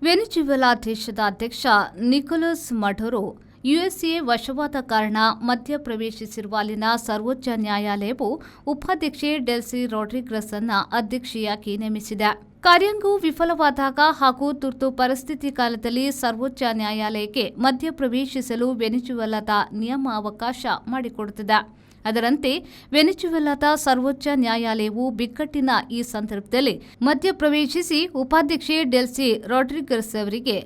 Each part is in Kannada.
ವೆನಿಜುವೆಲಾ ದೇಶದ ಅಧ್ಯಕ್ಷ ನಿಕೋಲಸ್ ಮಡುರೋ ಯುಎಸ್ಎ ವಶವಾದ ಕಾರಣ ಮಧ್ಯಪ್ರವೇಶಿಸಿರುವ ಅಲ್ಲಿನ ಸರ್ವೋಚ್ಚ ನ್ಯಾಯಾಲಯವು ಉಪಾಧ್ಯಕ್ಷೆ ಡೆಲ್ಸಿ ರೊಡ್ರಿಗಸ್ ಅನ್ನು ಅಧ್ಯಕ್ಷೆಯಾಗಿ ನೇಮಿಸಿದೆ. ಕಾರ್ಯಾಂಗವು ವಿಫಲವಾದಾಗ ಹಾಗೂ ತುರ್ತು ಪರಿಸ್ಥಿತಿ ಕಾಲದಲ್ಲಿ ಸರ್ವೋಚ್ಚ ನ್ಯಾಯಾಲಯಕ್ಕೆ ಮಧ್ಯಪ್ರವೇಶಿಸಲು ವೆನಿಜುವೆಲಾದ ನಿಯಮ ಅವಕಾಶ ಮಾಡಿಕೊಡುತ್ತದೆ. ಅದರಂತೆ ವೆನಿಜುವೆಲಾದ ಸರ್ವೋಚ್ಚ ನ್ಯಾಯಾಲಯವು ಬಿಕ್ಕಟ್ಟಿನ ಈ ಸಂದರ್ಭದಲ್ಲಿ ಮಧ್ಯಪ್ರವೇಶಿಸಿ ಉಪಾಧ್ಯಕ್ಷೆ ಡೆಲ್ಸಿ ರೊಡ್ರಿಗಸ್ ಅವರಿಗೆ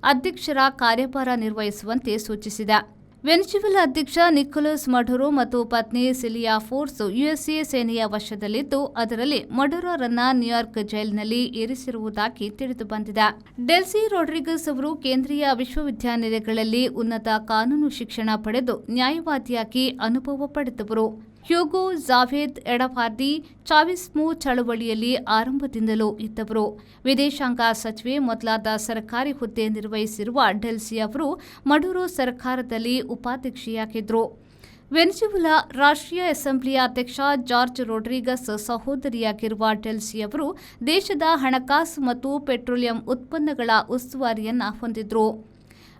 ಅಧ್ಯಕ್ಷರ ಕಾರ್ಯಭಾರ ನಿರ್ವಹಿಸುವಂತೆ ಸೂಚಿಸಿದೆ. ವೆನಿಜುವೆಲಾ ಅಧ್ಯಕ್ಷ ನಿಕೋಲಸ್ ಮಡುರೋ ಮತ್ತು ಪತ್ನಿ ಸಿಲಿಯಾ ಫೋರ್ಸ್ ಯುಎಸ್ಎ ಸೇನೆಯ ವಶದಲ್ಲಿದ್ದು, ಅದರಲ್ಲಿ ಮಡುರೋರನ್ನ ನ್ಯೂಯಾರ್ಕ್ ಜೈಲಿನಲ್ಲಿ ಇರಿಸಿರುವುದಾಗಿ ತಿಳಿದುಬಂದಿದೆ. ಡೆಲ್ಸಿ ರೊಡ್ರಿಗಸ್ ಅವರು ಕೇಂದ್ರೀಯ ವಿಶ್ವವಿದ್ಯಾನಿಲಯಗಳಲ್ಲಿ ಉನ್ನತ ಕಾನೂನು ಶಿಕ್ಷಣ ಪಡೆದು ನ್ಯಾಯವಾದಿಯಾಗಿ ಅನುಭವ ಪಡೆದವರು. ಹ್ಯೂಗೋ ಜಾವೇದ್ ಎಡವಾದಿ ಚಾವಿಸ್ಮೋ ಚಳವಳಿಯಲ್ಲಿ ಆರಂಭದಿಂದಲೂ ಇದ್ದವರು. ವಿದೇಶಾಂಗ ಸಚಿವೆ ಮೊದಲಾದ ಸರ್ಕಾರಿ ಹುದ್ದೆ ನಿರ್ವಹಿಸಿರುವ ಡೆಲ್ಸಿ ಅವರು ಮಡುರೋ ಸರ್ಕಾರದಲ್ಲಿ ಉಪಾಧ್ಯಕ್ಷೆಯಾಗಿದ್ದರು. ವೆನಿಜುವೆಲಾ ರಾಷ್ಟ್ರೀಯ ಅಸೆಂಬ್ಲಿಯ ಅಧ್ಯಕ್ಷ ಜಾರ್ಜ್ ರೊಡ್ರಿಗಸ್ ಸಹೋದರಿಯಾಗಿರುವ ಡೆಲ್ಸಿ ಅವರು ದೇಶದ ಹಣಕಾಸು ಮತ್ತು ಪೆಟ್ರೋಲಿಯಂ ಉತ್ಪನ್ನಗಳ ಉಸ್ತುವಾರಿಯನ್ನು ಹೊಂದಿದ್ರು.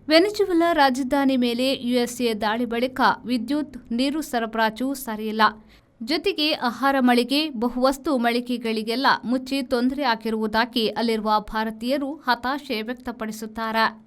ವೆನಿಜುವೆಲಾ ರಾಜಧಾನಿ ಮೇಲೆ ಯುಎಸ್ಎ ದಾಳಿ ಬಳಿಕ ವಿದ್ಯುತ್, ನೀರು ಸರಬರಾಜು ಸರಿಯಿಲ್ಲ. ಜೊತೆಗೆ ಆಹಾರ ಮಳಿಗೆ, ಬಹುವಸ್ತು ಮಳಿಗೆಗಳಿಗೆಲ್ಲ ಮುಚ್ಚಿ ತೊಂದರೆ ಆಗಿರುವುದಾಗಿ ಅಲ್ಲಿರುವ ಭಾರತೀಯರು ಹತಾಶೆ ವ್ಯಕ್ತಪಡಿಸುತ್ತಾರೆ.